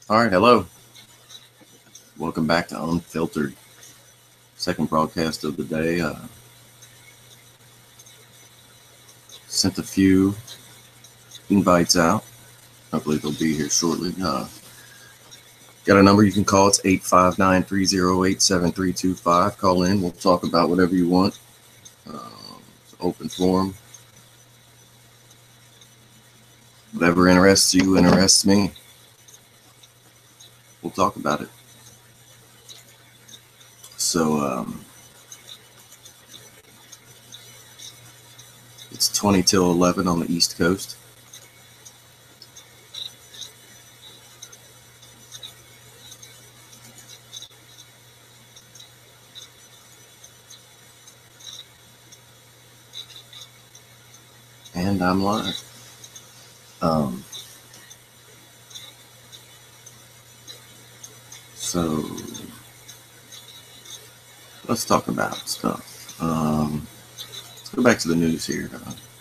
All right, hello. Welcome back to Unfiltered. Second broadcast of the day. Sent a few invites out. Hopefully they'll be here shortly. Got a number you can call. It's 859-308-7325. Call in. We'll talk about whatever you want. It's an open forum. Whatever interests you interests me. We'll talk about it. So it's 20 till 11 on the East Coast. And I'm live. So let's talk about stuff. Let's go back to the news here.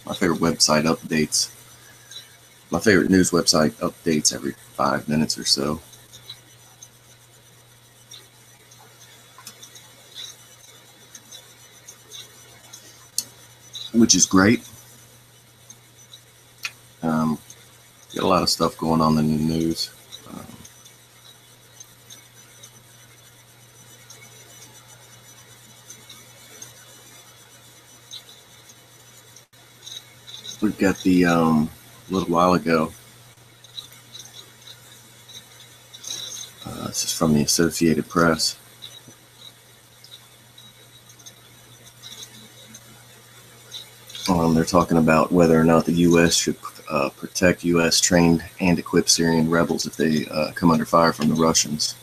My favorite website updates. My favorite news website updates every 5 minutes or so. Which is great. Got a lot of stuff going on in the news. We've got the a little while ago. This is from the Associated Press. They're talking about whether or not the U.S. should protect U.S. trained and equipped Syrian rebels if they come under fire from the Russians.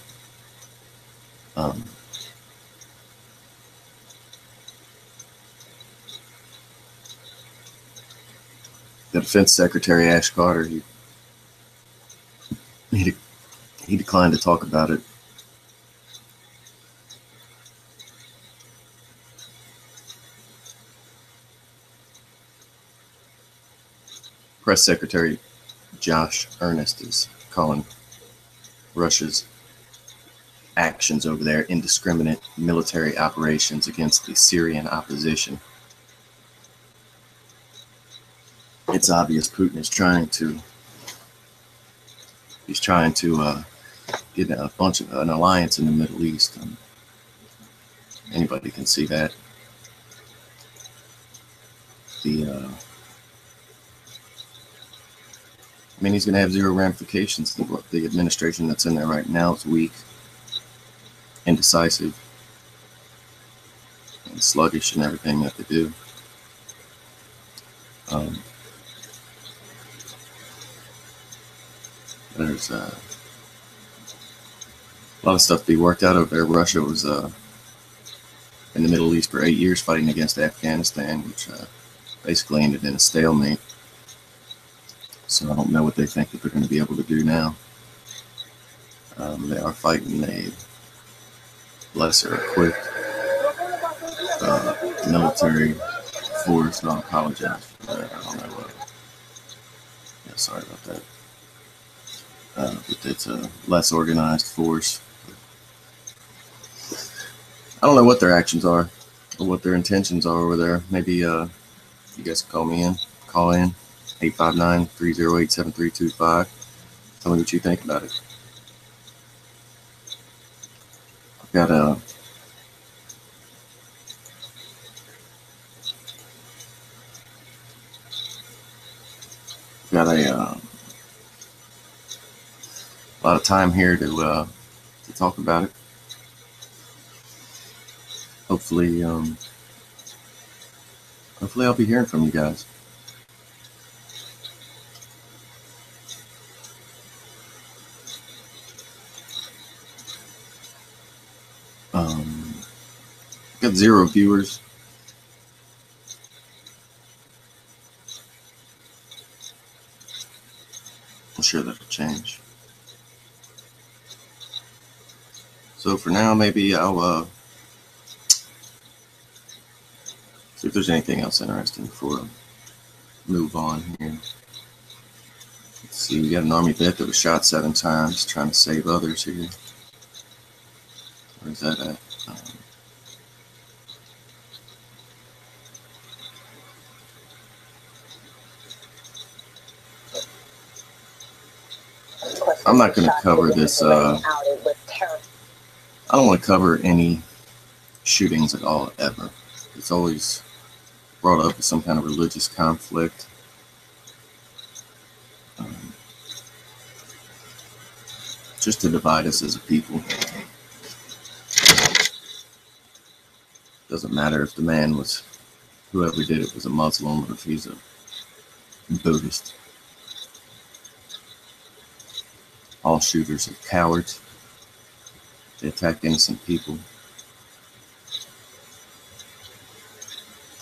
The Defense Secretary Ash Carter, he declined to talk about it. Press Secretary Josh Earnest is calling Russia's actions over there indiscriminate military operations against the Syrian opposition. It's obvious Putin is trying to get a bunch of an alliance in the Middle East. Anybody can see that. He's going to have zero ramifications. The administration that's in there right now is weak, indecisive, and sluggish in everything that they do. There's a lot of stuff to be worked out over there. Russia was in the Middle East for 8 years fighting against Afghanistan, which basically ended in a stalemate. So I don't know what they think that they're going to be able to do now. They are fighting a lesser equipped military force. I apologize for that. I don't know what. Yeah, sorry about that. But it's a less organized force. I don't know what their actions are or what their intentions are over there. Maybe you guys can call in 859-308-7325. Tell me what you think about it. I've got a lot of time here to talk about it. Hopefully I'll be hearing from you guys. Got 0 viewers. I'm sure that'll change. So for now, maybe I'll see if there's anything else interesting before I move on here. Let's see, we got an Army vet that was shot 7 times trying to save others here. Where's that at? I'm not going to cover this. I don't want to cover any shootings at all, ever. It's always brought up as some kind of religious conflict. Just to divide us as a people. Doesn't matter if the man was, whoever did it was a Muslim or if he's a Buddhist. All shooters are cowards. They attack innocent people.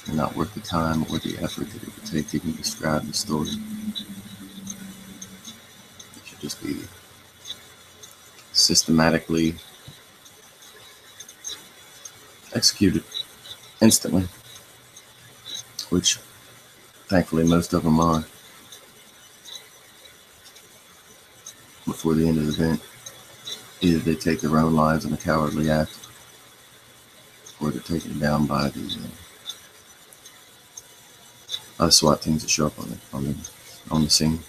They're not worth the time or the effort that it would take to even describe the story. It should just be systematically executed instantly, which thankfully most of them are, before the end of the event. Either they take their own lives in a cowardly act, or they're taken down by the SWAT teams that show up on the scene.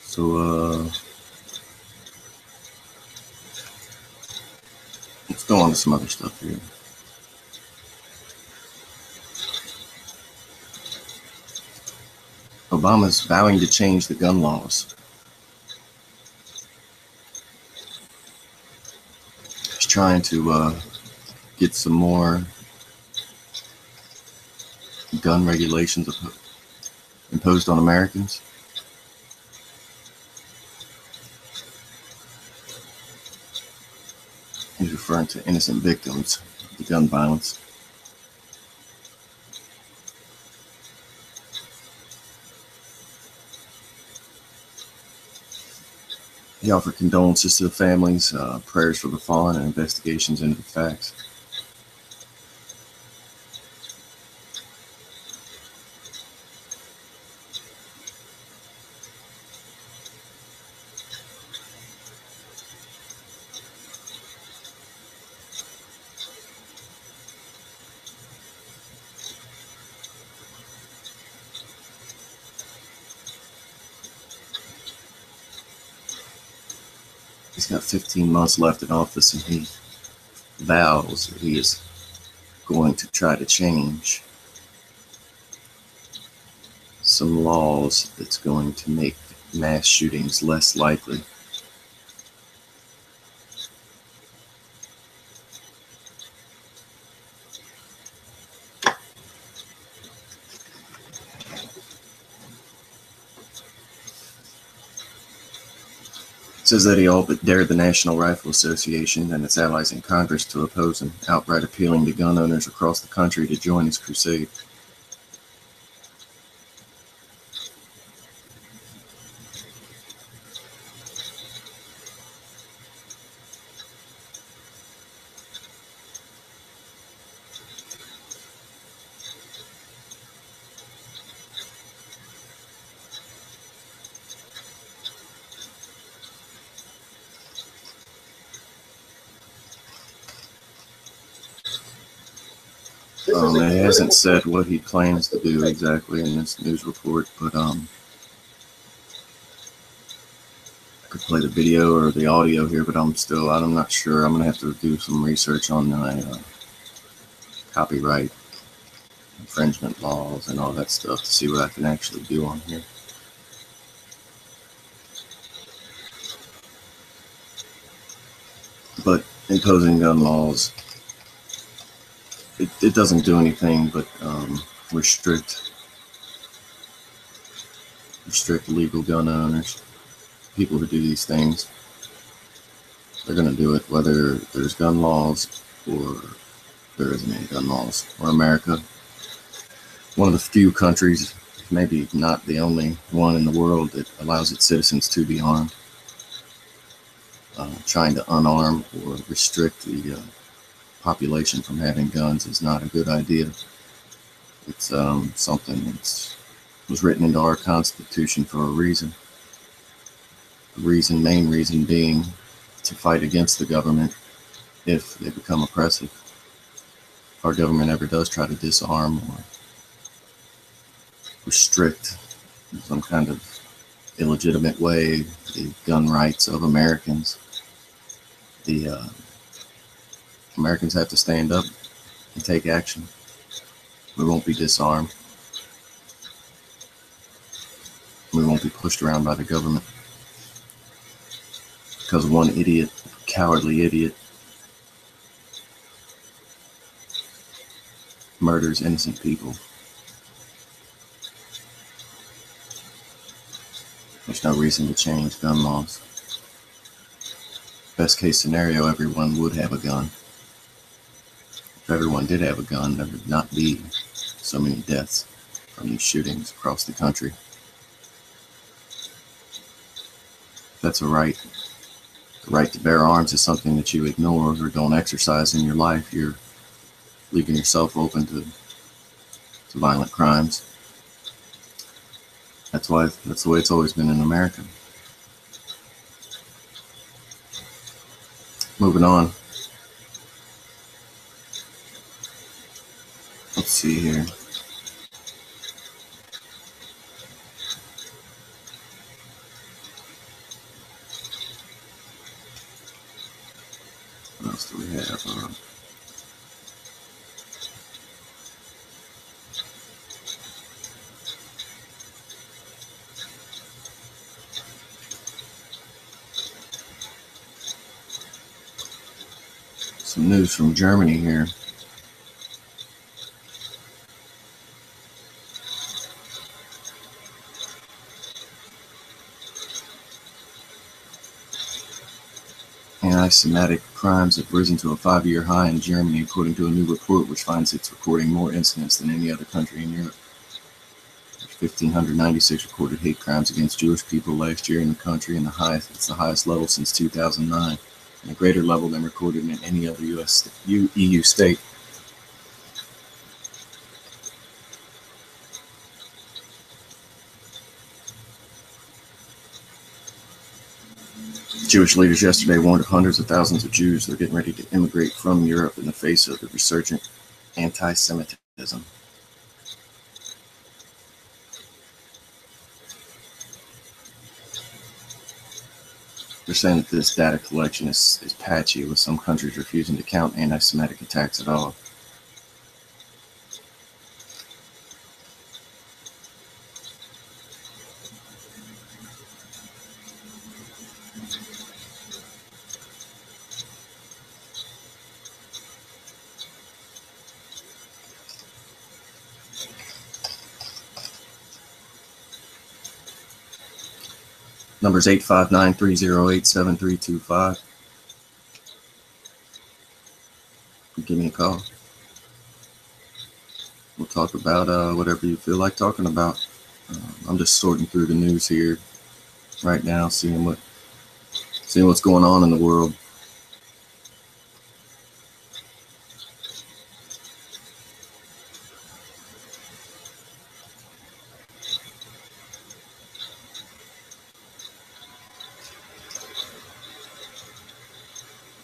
So let's go on to some other stuff here. Obama's vowing to change the gun laws. He's trying to get some more gun regulations imposed on Americans. He's referring to innocent victims of the gun violence. He offered condolences to the families, prayers for the fallen, and investigations into the facts. He's got 15 months left in office, and he vows that he is going to try to change some laws that's going to make mass shootings less likely. Says that he all but dared the National Rifle Association and its allies in Congress to oppose him, outright appealing to gun owners across the country to join his crusade. It hasn't said what he plans to do exactly in this news report, but I could play the video or the audio here, but I'm not sure. I'm gonna have to do some research on my copyright infringement laws and all that stuff to see what I can actually do on here. But imposing gun laws, it doesn't do anything but restrict legal gun owners, people who do these things. They're going to do it whether there's gun laws or there isn't any gun laws. Or America, one of the few countries, maybe not the only one in the world, that allows its citizens to be armed. Trying to unarm or restrict the population from having guns is not a good idea. It's something that's was written into our Constitution for a reason. The main reason being to fight against the government if they become oppressive. If our government ever does try to disarm or restrict in some kind of illegitimate way the gun rights of Americans, the Americans have to stand up and take action. We won't be disarmed. We won't be pushed around by the government because one idiot, cowardly idiot, murders innocent people. There's no reason to change gun laws. Best case scenario, everyone would have a gun. If everyone did have a gun, there would not be so many deaths from these shootings across the country. That's a right. The right to bear arms is something that you ignore or don't exercise in your life. You're leaving yourself open to violent crimes. That's the way it's always been in America. Moving on. Let's see here. What else do we have? Some news from Germany here. Anti-Semitic crimes have risen to a 5-year high in Germany, according to a new report which finds it's recording more incidents than any other country in Europe. 1,596 recorded hate crimes against Jewish people last year in the country, and it's the highest level since 2009, and a greater level than recorded in any other EU state. Jewish leaders yesterday warned of hundreds of thousands of Jews that are getting ready to immigrate from Europe in the face of the resurgent anti-Semitism. They're saying that this data collection is patchy, with some countries refusing to count anti-Semitic attacks at all. Number's 859-308-7325. Give me a call. We'll talk about whatever you feel like talking about. I'm just sorting through the news here right now, seeing what's going on in the world.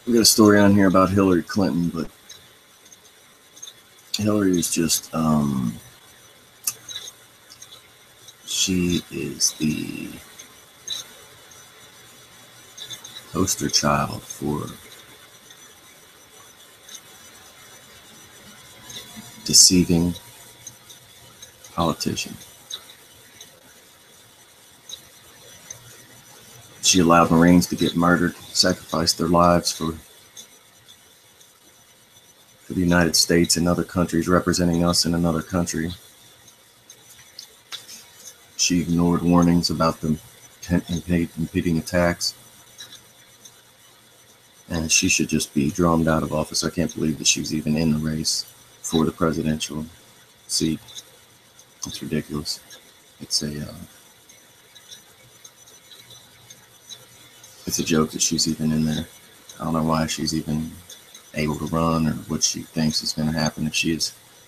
We got a story on here about Hillary Clinton, but Hillary is just, she is the poster child for deceiving politicians. She allowed Marines to get murdered, sacrificed their lives for the United States and other countries, representing us in another country. She ignored warnings about the impending attacks, and she should just be drummed out of office. I can't believe that she's even in the race for the presidential seat. It's ridiculous. It's a joke that she's even in there. I don't know why she's even able to run, or what she thinks is going to happen if she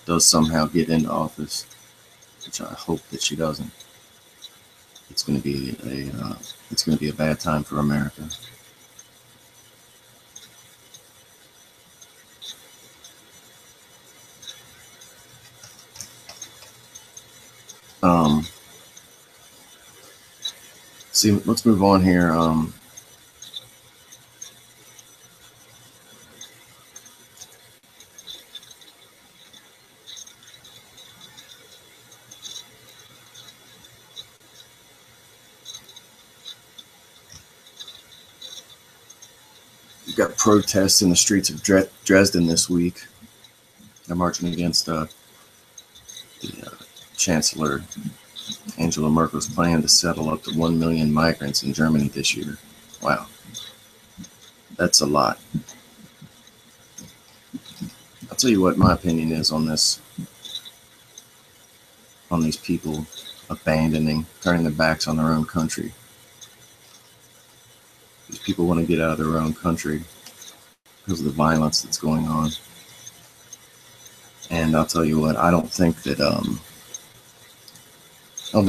does somehow get into office. which I hope that she doesn't. It's going to be a bad time for America. See, let's move on here. We've got protests in the streets of Dresden this week. They're marching against the Chancellor Angela Merkel's plan to settle up to 1 million migrants in Germany this year. Wow. That's a lot. I'll tell you what my opinion is on this, on these people turning their backs on their own country. These people want to get out of their own country because of the violence that's going on. And I'll tell you what, I don't think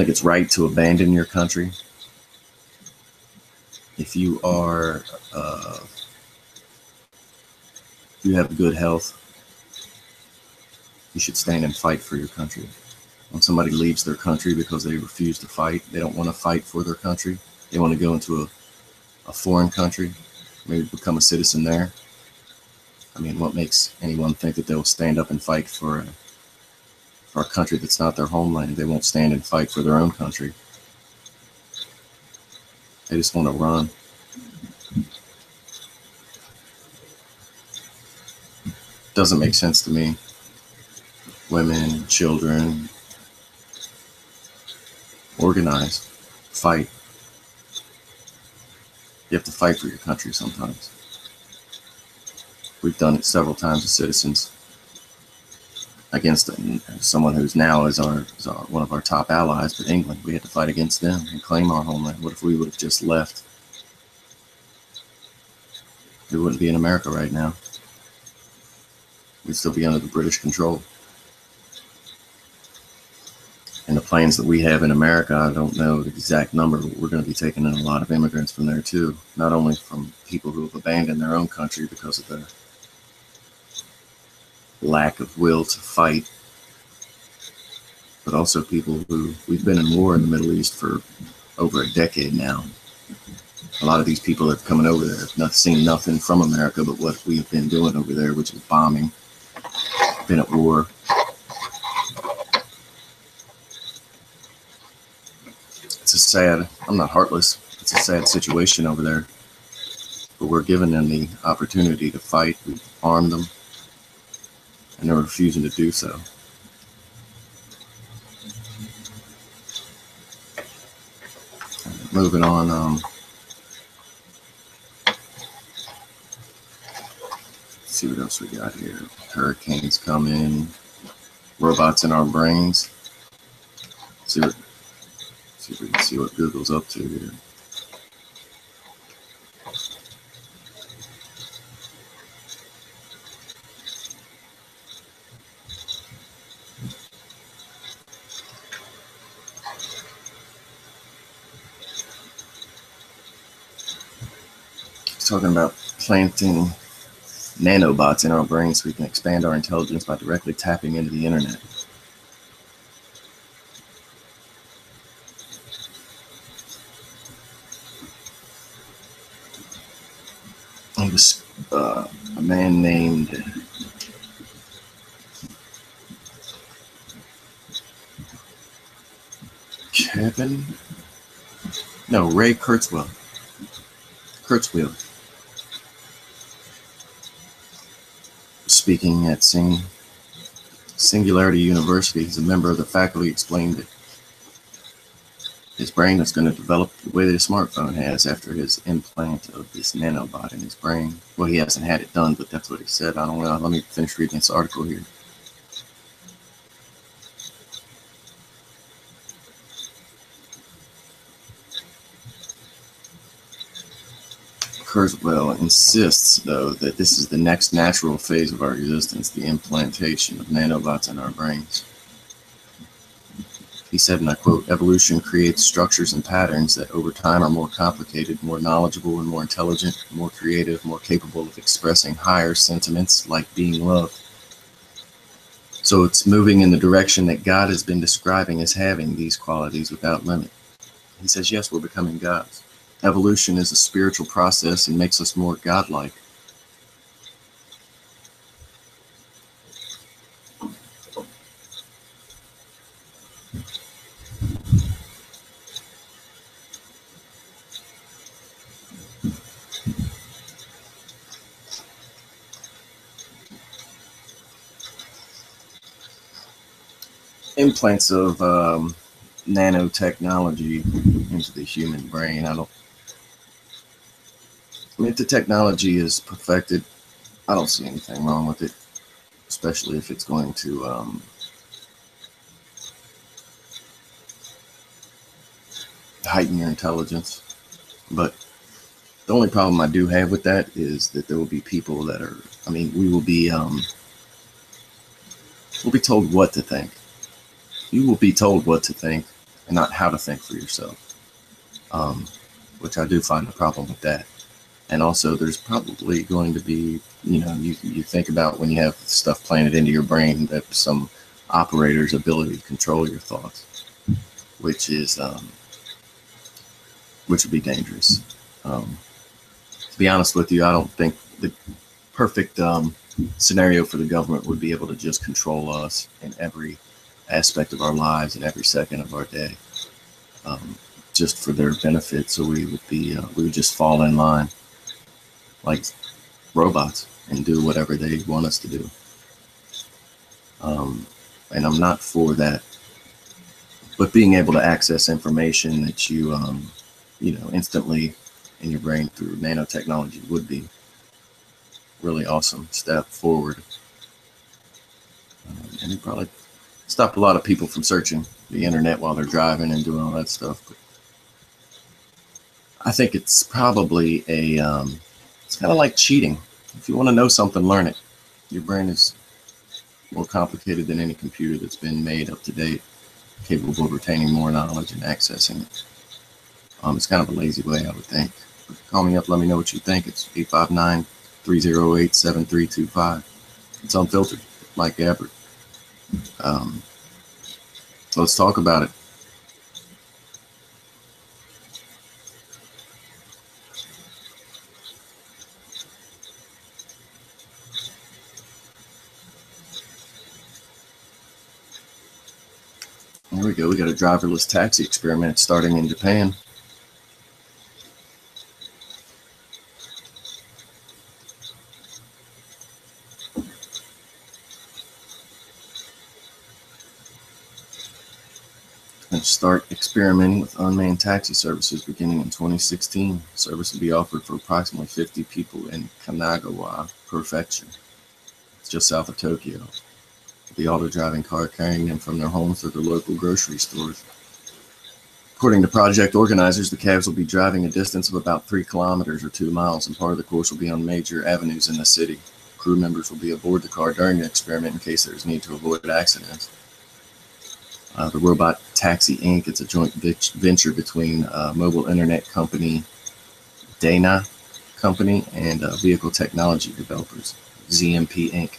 it's right to abandon your country. If you are, if you have good health, you should stand and fight for your country. When somebody leaves their country because they refuse to fight, they don't want to fight for their country, they want to go into a foreign country, maybe become a citizen there. I mean, what makes anyone think that they'll stand up and fight for a country that's not their homeland? They won't stand and fight for their own country. They just want to run. Doesn't make sense to me. Women, children, organize, fight. You have to fight for your country sometimes. We've done it several times as citizens against someone who's now is one of our top allies, but England. We had to fight against them and claim our homeland. What if we would have just left? We wouldn't be in America right now. We'd still be under the British control. And the planes that we have in America, I don't know the exact number, but we're going to be taking in a lot of immigrants from there too. Not only from people who have abandoned their own country because of their lack of will to fight, but also people who, we've been in war in the Middle East for over a decade now. A lot of these people that are coming over there have not seen nothing from America but what we've been doing over there, which is bombing, been at war. I'm not heartless, it's a sad situation over there, but we're giving them the opportunity to fight. We've armed them, and they're refusing to do so. Moving on, let's see what else we got here. Hurricanes coming, robots in our brains. See if we can see what Google's up to here. It's talking about planting nanobots in our brains so we can expand our intelligence by directly tapping into the internet. It was a man named Ray Kurzweil. Speaking at Singularity University, he's a member of the faculty, explained that his brain is going to develop the way that a smartphone has after his implant of this nanobot in his brain. Well, he hasn't had it done, but that's what he said. I don't know. Let me finish reading this article here. Kurzweil insists, though, that this is the next natural phase of our existence, the implantation of nanobots in our brains. He said, and I quote, "Evolution creates structures and patterns that over time are more complicated, more knowledgeable, and more intelligent, more creative, more capable of expressing higher sentiments like being loved." So it's moving in the direction that God has been describing as having these qualities without limit. He says, yes, we're becoming gods. Evolution is a spiritual process and makes us more godlike. Implants of nanotechnology into the human brain. I mean, if the technology is perfected, I don't see anything wrong with it, especially if it's going to heighten your intelligence. But the only problem I do have with that is that there will be people that are, I mean, we'll be told what to think. You will be told what to think and not how to think for yourself, which I do find a problem with that. And also, there's probably going to be, you think about when you have stuff planted into your brain that some operator's ability to control your thoughts, which would be dangerous. To be honest with you, I don't think the perfect scenario for the government would be able to just control us in every aspect of our lives and every second of our day, just for their benefit. So we would just fall in line like robots and do whatever they want us to do. And I'm not for that. But being able to access information that you instantly in your brain through nanotechnology would be really awesome step forward. And it probably stop a lot of people from searching the internet while they're driving and doing all that stuff. But I think it's probably it's kind of like cheating. If you want to know something, learn it. Your brain is more complicated than any computer that's been made up to date, capable of retaining more knowledge and accessing it. It's kind of a lazy way, I would think. But call me up, let me know what you think. It's 859-308-7325. It's Unfiltered, Mike Gabbard. Let's talk about it. Here we go. We got a driverless taxi experiment starting in Japan. And start experimenting with unmanned taxi services beginning in 2016. Service will be offered for approximately 50 people in Kanagawa Prefecture. It's just south of Tokyo. The auto-driving car carrying them from their homes to their local grocery stores. According to project organizers, the cabs will be driving a distance of about 3 kilometers or 2 miles, and part of the course will be on major avenues in the city. Crew members will be aboard the car during the experiment in case there is need to avoid accidents. The Robot Taxi Inc. It's a joint venture between mobile internet company Dana Company and vehicle technology developers ZMP Inc.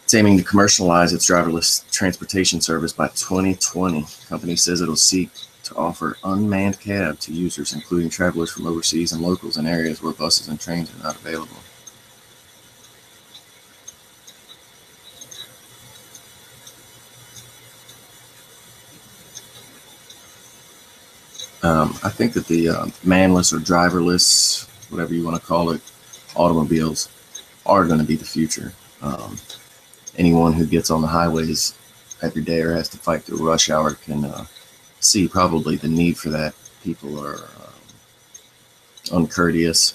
It's aiming to commercialize its driverless transportation service by 2020. The company says it'll seek to offer unmanned cab to users, including travelers from overseas and locals in areas where buses and trains are not available. I think that the manless or driverless, whatever you want to call it, automobiles are going to be the future. Anyone who gets on the highways every day or has to fight through rush hour can see probably the need for that. People are uncourteous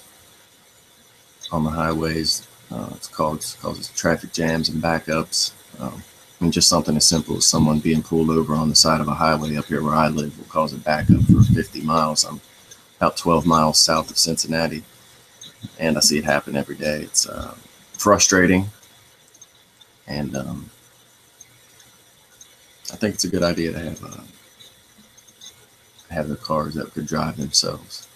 on the highways. It causes traffic jams and backups. I mean, just something as simple as someone being pulled over on the side of a highway up here where I live will cause a backup for 50 miles. I'm about 12 miles south of Cincinnati, and I see it happen every day. It's frustrating, and I think it's a good idea to have the cars that could drive themselves.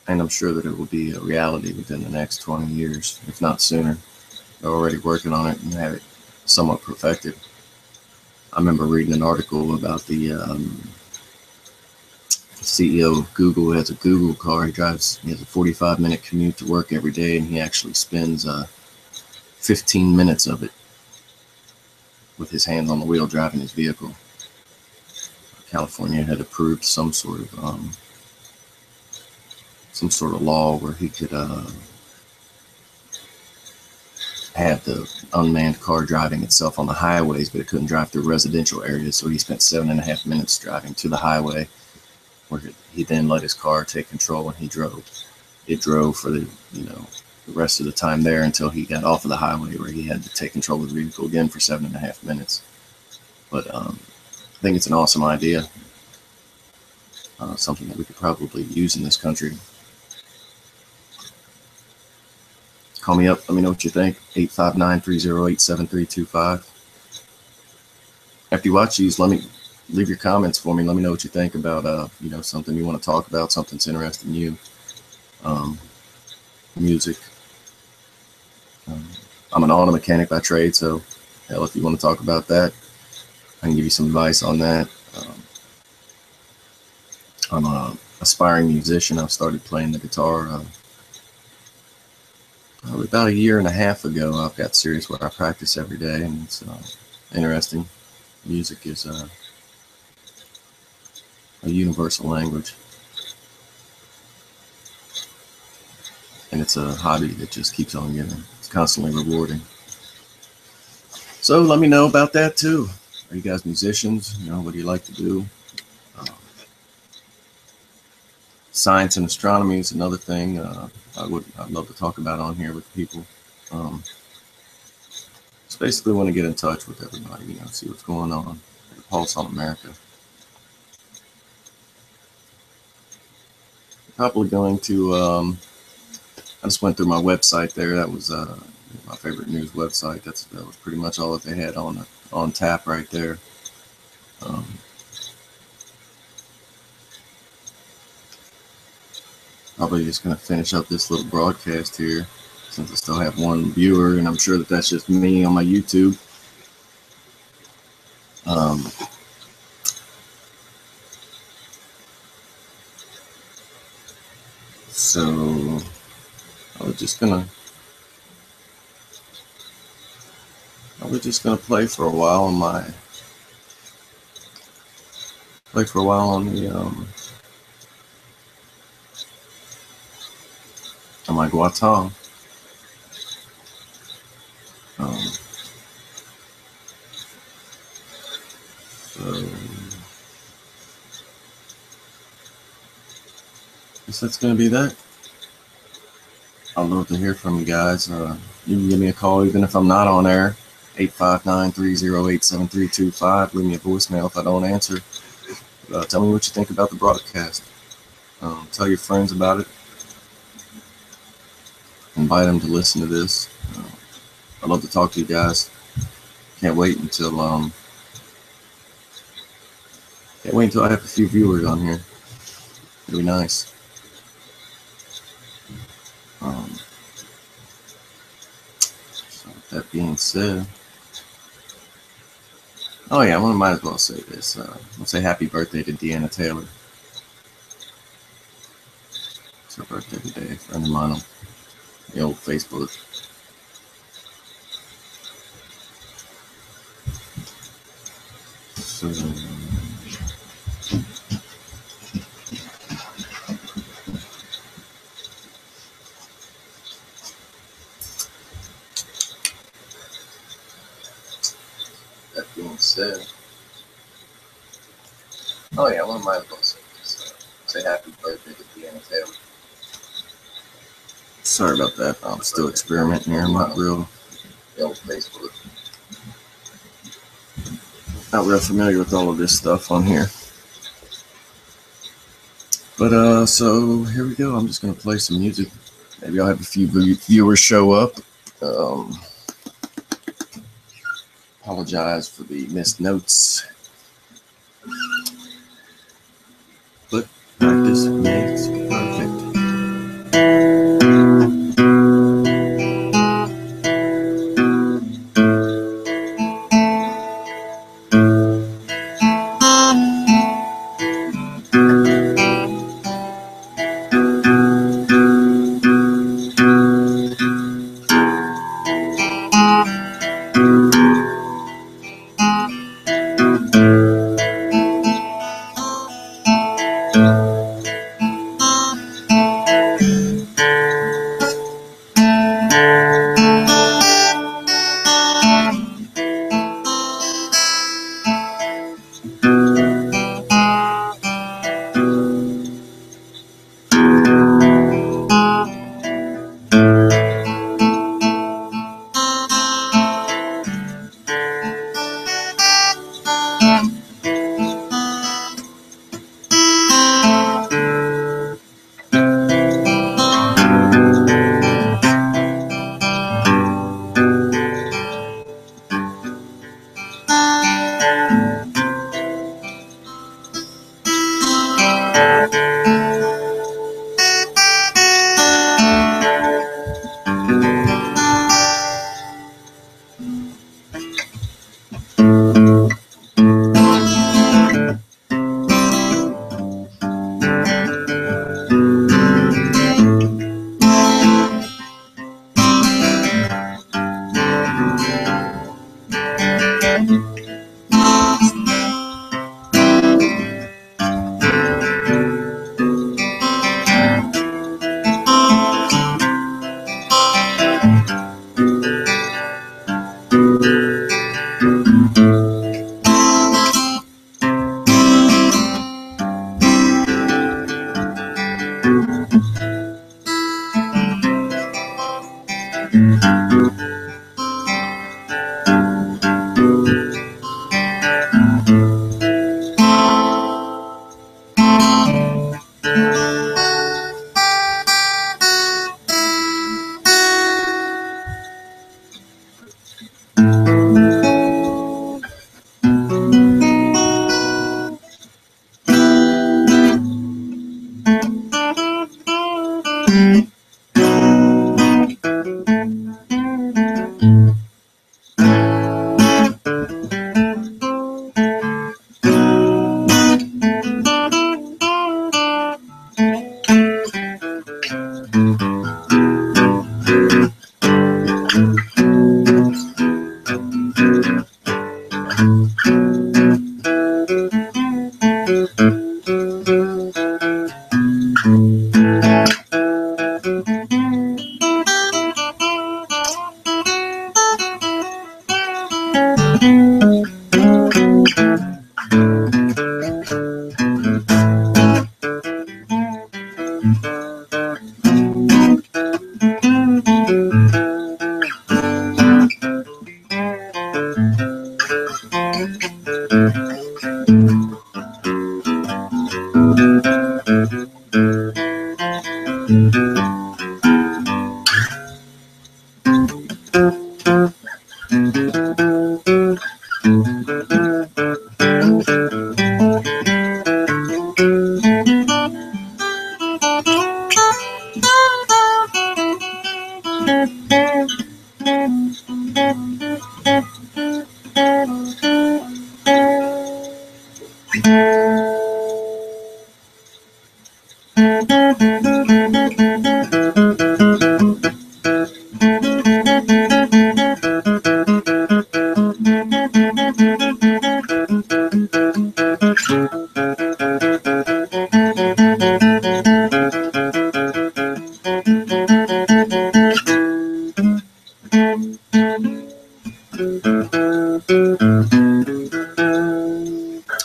And I'm sure that it will be a reality within the next 20 years, if not sooner. They're already working on it and have it somewhat perfected. I remember reading an article about the CEO of Google who has a Google car. He has a 45-minute commute to work every day, and he actually spends 15 minutes of it with his hands on the wheel driving his vehicle. California had approved some sort of law where he could have the unmanned car driving itself on the highways, but it couldn't drive through residential areas. So he spent 7.5 minutes driving to the highway, where he then let his car take control and he drove. It drove for the rest of the time there until he got off of the highway, where he had to take control of the vehicle again for 7.5 minutes. But I think it's an awesome idea. Something that we could probably use in this country. Call me up. Let me know what you think. 859-308-7325. After you watch these, leave your comments for me. Let me know what you think about something you want to talk about, something's interesting you. Music. I'm an auto mechanic by trade, so hell, if you want to talk about that, I can give you some advice on that. I'm an aspiring musician. I started playing the guitar about 1.5 years ago. I've got serious where I practice every day, and it's interesting. Music is a universal language, and it's a hobby that just keeps on giving. It's constantly rewarding. So let me know about that too. Are you guys musicians? What do you like to do? Science and astronomy is another thing I'd love to talk about on here with people. Just basically want to get in touch with everybody, see what's going on. The pulse on America. Probably going to. I just went through my website there. That was my favorite news website. That was pretty much all that they had on tap right there. Probably just going to finish up this little broadcast here, since I still have one viewer, and I'm sure that that's just me on my YouTube. So I was just gonna play for a while on the on my Guatam. So I guess that's gonna be that. I'd love to hear from you guys. You can give me a call even if I'm not on air. 859-308-7325. Leave me a voicemail if I don't answer. Tell me what you think about the broadcast. Tell your friends about it. Invite them to listen to this. I'd love to talk to you guys. Can't wait until I have a few viewers on here. It'll be nice. So with that being said, oh yeah, I might as well say this. I'll say happy birthday to Deanna Taylor. It's her birthday today. A friend of mine on the old Facebook. So that being said, oh yeah, I might as well say this. Say happy birthday to Deanna Taylor. Sorry about that. I'm still experimenting here. I'm not real. The old Facebook. Not real familiar with all of this stuff on here. But so here we go. I'm just gonna play some music. Maybe I'll have a few viewers show up. Apologize for the missed notes, but practice makes perfect.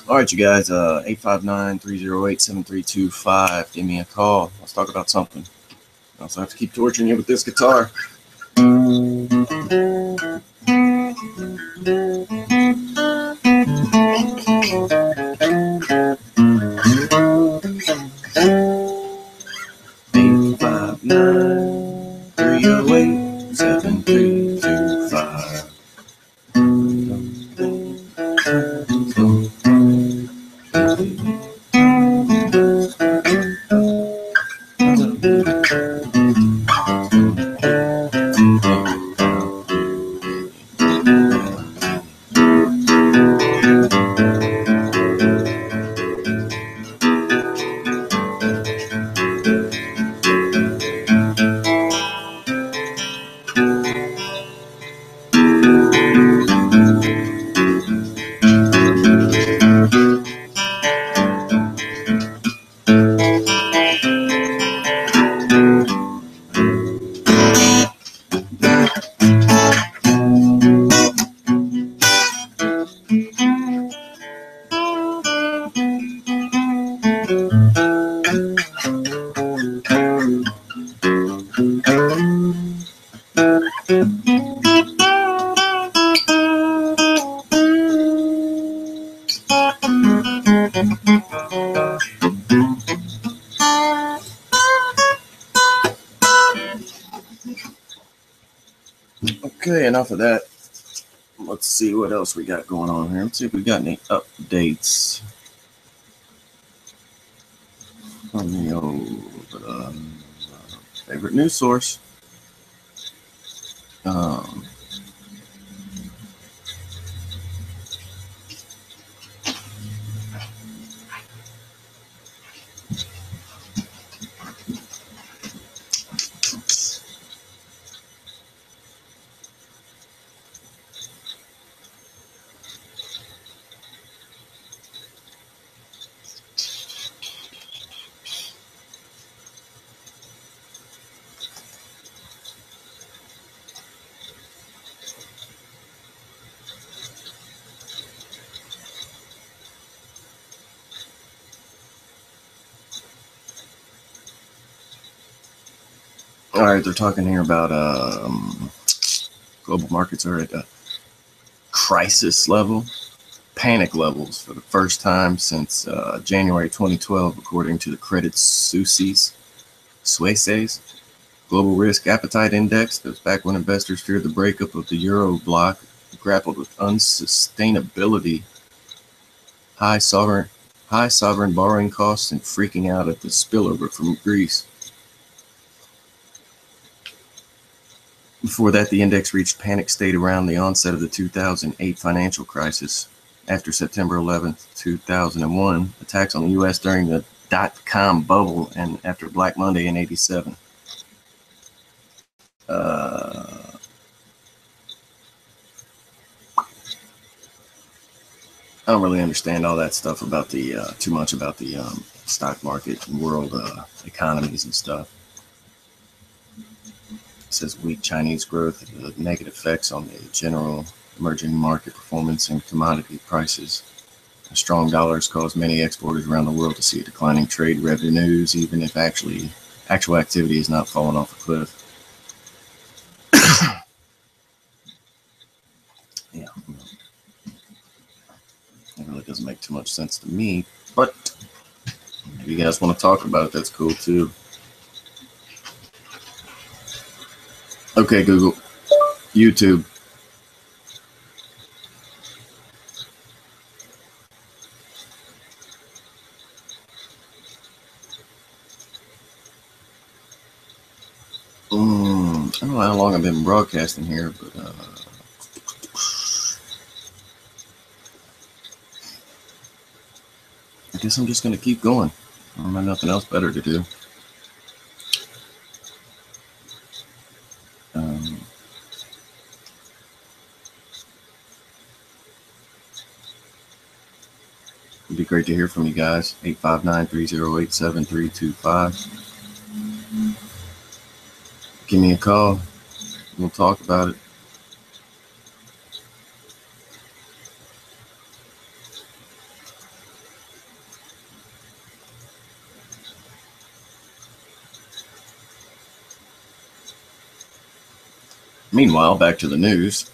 All right, you guys, 859-308-7325. Give me a call. Let's talk about something. I also have to keep torturing you with this guitar. Okay, enough of that. Let's see what else we got going on here. Let's see if we got any updates from the old favorite news source. Um, all right, they're talking here about global markets are at a crisis level, panic levels for the first time since January 2012, according to the Credit Suisse's Global Risk Appetite Index. That was back when investors feared the breakup of the Euro bloc, grappled with unsustainability, high sovereign borrowing costs, and freaking out at the spillover from Greece. Before that, the index reached panic state around the onset of the 2008 financial crisis. After September 11, 2001, attacks on the U.S. during the dot-com bubble, and after Black Monday in 87. I don't really understand all that stuff about the too much about the stock market and world economies and stuff. It says weak Chinese growth, negative effects on the general emerging market performance and commodity prices. A strong dollar has caused many exporters around the world to see declining trade revenues, even if actual activity is not falling off a cliff. Yeah, it really doesn't make too much sense to me, but if you guys want to talk about it, that's cool too. Okay, Google, YouTube. I don't know how long I've been broadcasting here, but I guess I'm just going to keep going. I don't have nothing else better to do. It'd be great to hear from you guys. 859-308-7325. Give me a call. We'll talk about it. Meanwhile, back to the news.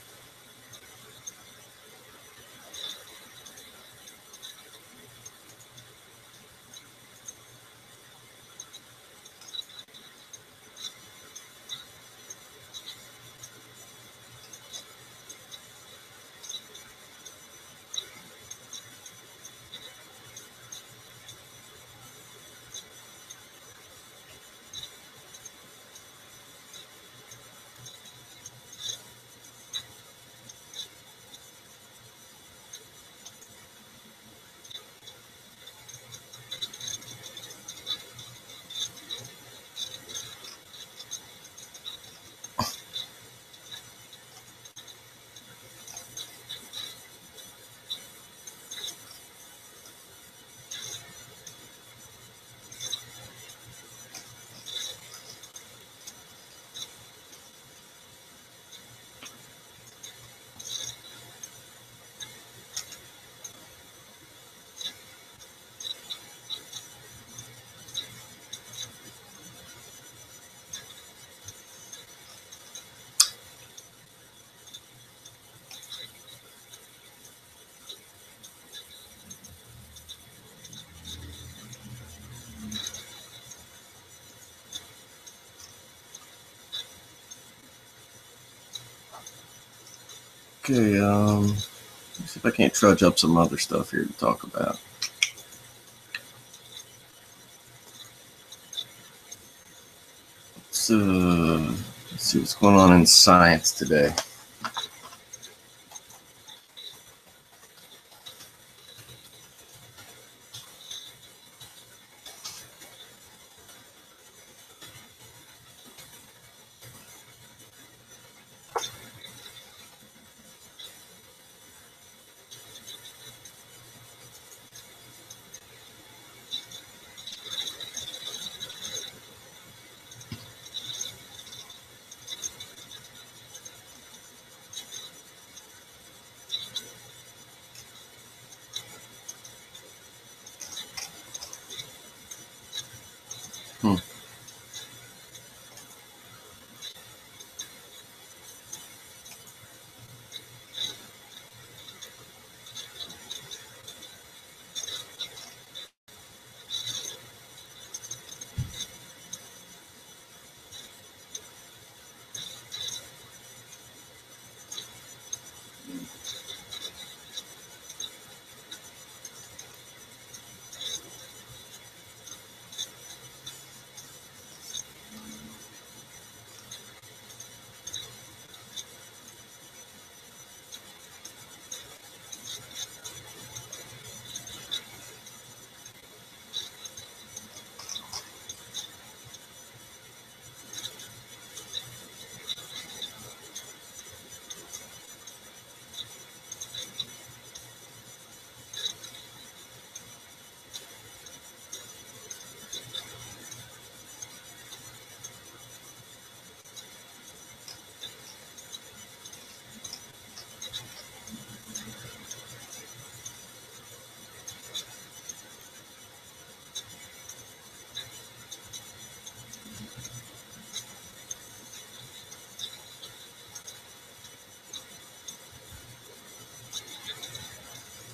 Okay, let's see if I can't trudge up some other stuff here to talk about. So, let's see what's going on in science today. Hmm.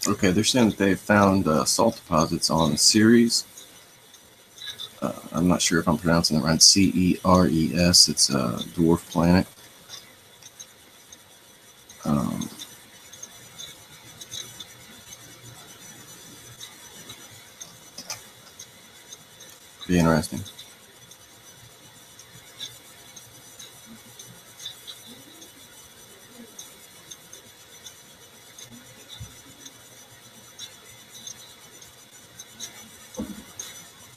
Okay, they're saying that they found salt deposits on Ceres. I'm not sure if I'm pronouncing it right. Ceres. It's a dwarf planet. Um, be interesting.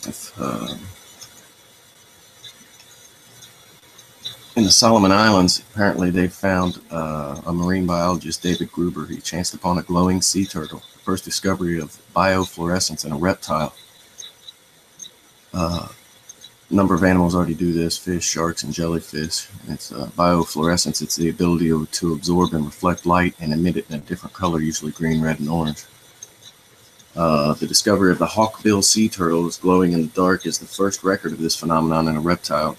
If, in the Solomon Islands, apparently they found a marine biologist, David Gruber. He chanced upon a glowing sea turtle, the first discovery of biofluorescence in a reptile. A number of animals already do this: fish, sharks, and jellyfish. It's biofluorescence. It's the ability to absorb and reflect light and emit it in a different color, usually green, red, and orange. The discovery of the hawkbill sea turtle is glowing in the dark is the first record of this phenomenon in a reptile.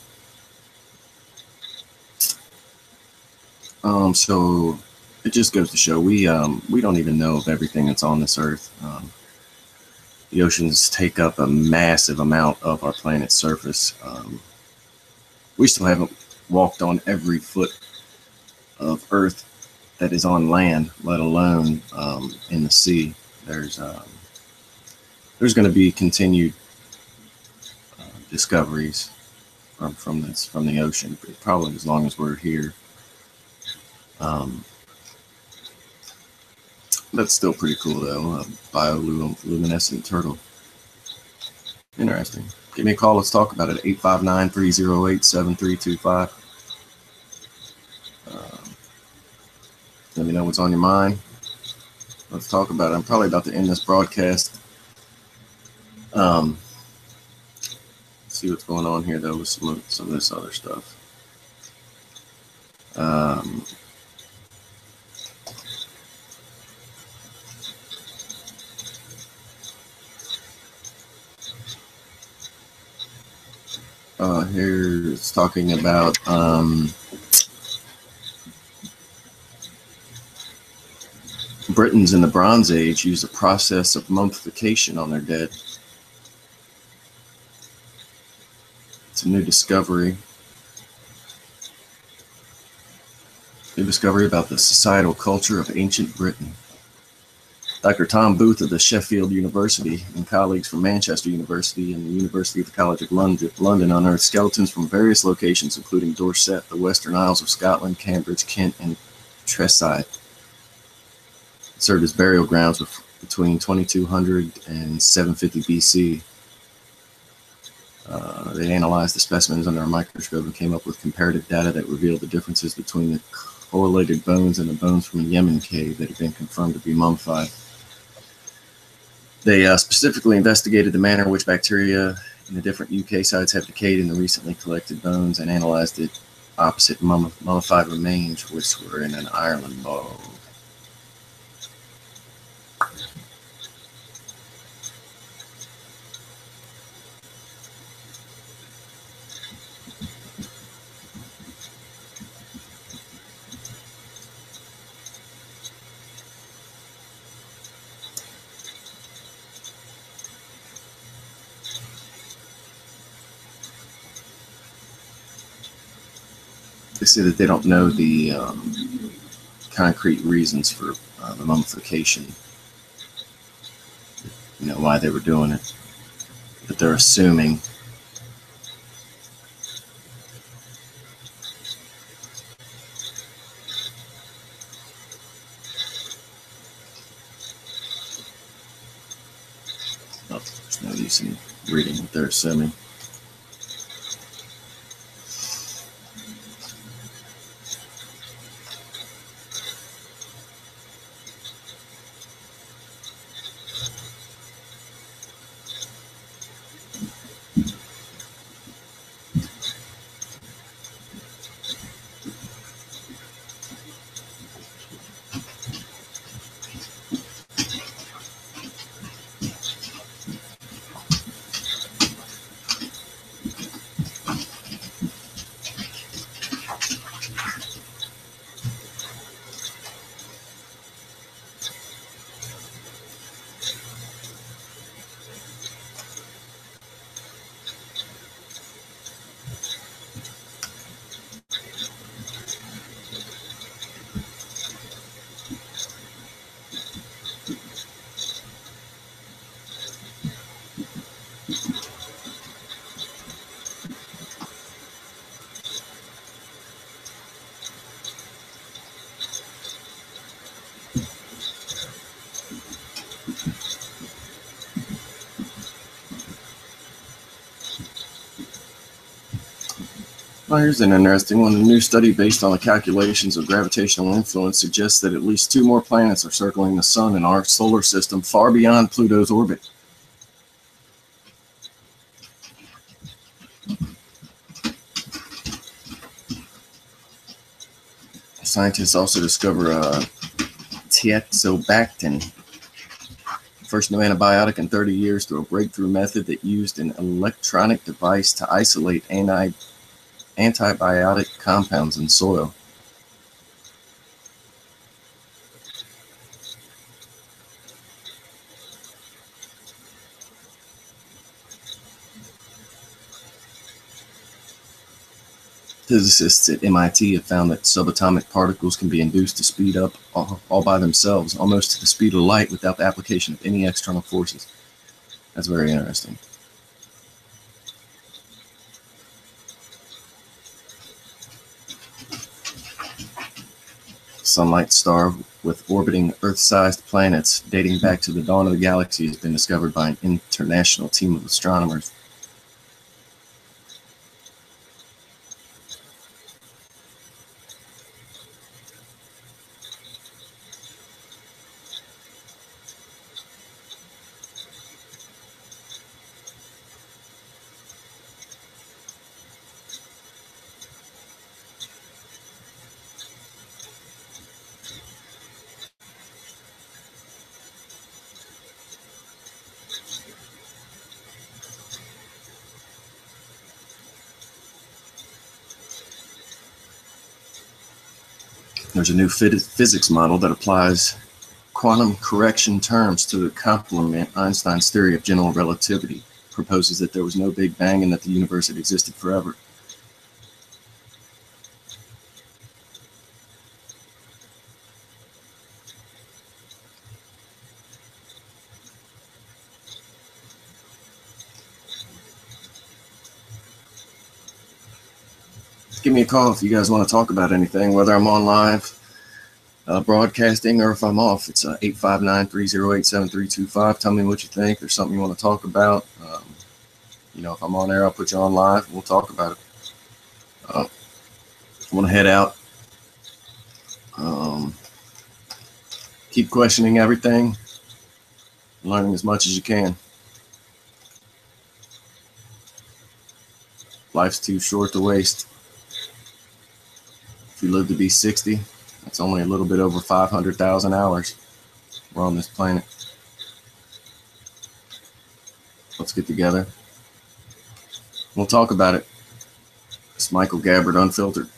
So it just goes to show we don't even know of everything that's on this earth. The oceans take up a massive amount of our planet's surface. We still haven't walked on every foot of Earth that is on land, let alone in the sea. There's going to be continued discoveries from the ocean, probably as long as we're here. That's still pretty cool though. Bioluminescent turtle. Interesting. Give me a call. Let's talk about it. 859-308-7325. Let me know what's on your mind. Let's talk about it. I'm probably about to end this broadcast. See what's going on here though with some of this other stuff. Here it's talking about Britons in the Bronze Age used a process of mummification on their dead. It's a new discovery. New discovery about the societal culture of ancient Britain. Dr. Tom Booth of the Sheffield University and colleagues from Manchester University and the University of the College of London unearthed skeletons from various locations, including Dorset, the Western Isles of Scotland, Cambridge, Kent, and Tresside. It served as burial grounds between 2200 and 750 BC. They analyzed the specimens under a microscope and came up with comparative data that revealed the differences between the correlated bones and the bones from a Yemen cave that had been confirmed to be mummified. They specifically investigated the manner in which bacteria in the different UK sites have decayed in the recently collected bones and analyzed it opposite mummified remains, which were in an Ireland bog. They say that they don't know the concrete reasons for the mummification, why they were doing it, but they're assuming. Oh, there's no use in reading what they're assuming. Well, here's an interesting one. A new study based on the calculations of gravitational influence suggests that at least 2 more planets are circling the sun in our solar system far beyond Pluto's orbit. Scientists also discover tioxobactin, first new antibiotic in 30 years, through a breakthrough method that used an electronic device to isolate antibiotic compounds in soil. Physicists at MIT have found that subatomic particles can be induced to speed up all by themselves, almost to the speed of light, without the application of any external forces. That's very interesting. Sunlight star with orbiting Earth-sized planets dating back to the dawn of the galaxy has been discovered by an international team of astronomers. There's a new physics model that applies quantum correction terms to complement Einstein's theory of general relativity. Proposes that there was no Big Bang and that the universe had existed forever. give me a call if you guys want to talk about anything, whether I'm on live broadcasting or if I'm off. It's 859-308-7325. Tell me what you think. There's something you want to talk about. If I'm on air, I'll put you on live and we'll talk about it. I want to head out. Keep questioning everything, learning as much as you can. Life's too short to waste. If you live to be 60, that's only a little bit over 500,000 hours we're on this planet. Let's get together. We'll talk about it. It's Michael Gabbard, Unfiltered.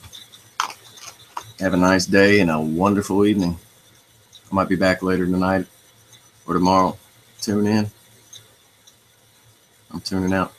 Have a nice day and a wonderful evening. I might be back later tonight or tomorrow. Tune in. I'm tuning out.